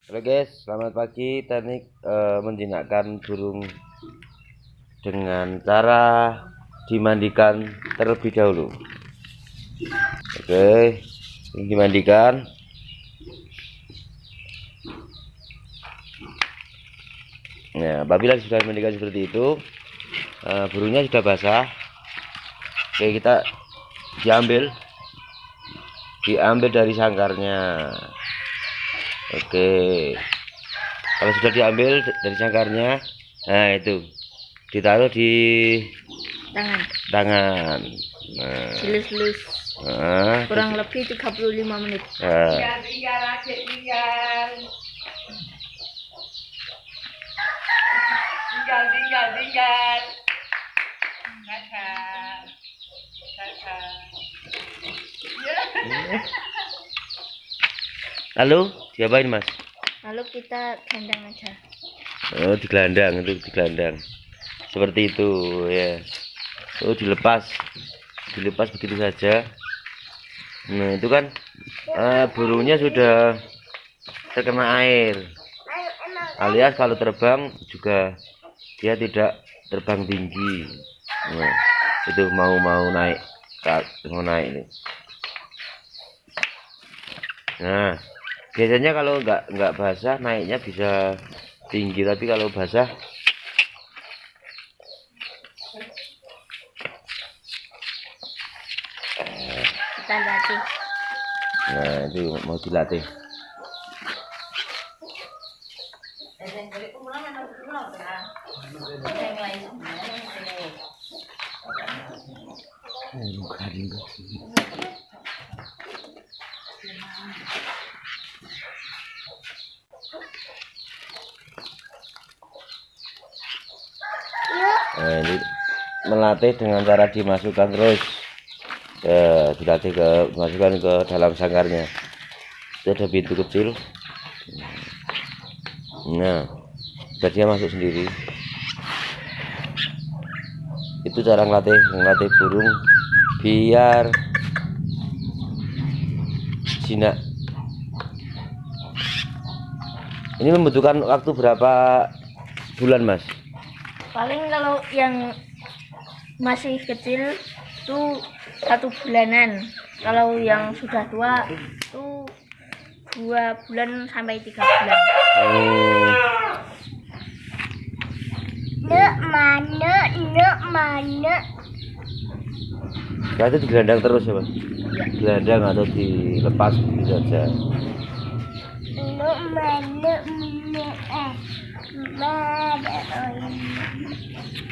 Halo guys, selamat pagi. Teknik menjinakkan burung dengan cara dimandikan terlebih dahulu. Oke, ini dimandikan. Nah, apabila sudah dimandikan seperti itu, burungnya sudah basah. Oke, kita diambil dari sangkarnya. Oke, kalau sudah diambil dari sangkarnya, nah itu ditaruh di tangan. Nah, Dilus-lus kurang lebih 35 menit. Tinggal. Lalu diapain mas? Lalu kita gendang aja. Oh, digelandang, itu digelandang seperti itu ya. Oh, dilepas begitu saja. Nah itu kan burungnya sudah terkena air, alias kalau terbang juga dia tidak terbang tinggi. Nah, itu mau naik nih. Nah, biasanya kalau nggak basah naiknya bisa tinggi, tapi kalau basah Kita latih. nah itu mau dilatih. Nah, ini melatih dengan cara dimasukkan terus dimasukkan ke dalam sangkarnya. Itu ada pintu kecil. Nah, biar dia masuk sendiri. Itu cara ngelatih burung biar jinak. Ini membutuhkan waktu berapa bulan mas? Paling kalau yang masih kecil itu 1 bulanan. Kalau yang sudah tua itu 2 bulan sampai 3 bulan. Nek mana. Nah, itu digelandang terus ya mas? Gelandang atau dilepas begitu saja. Nek mana.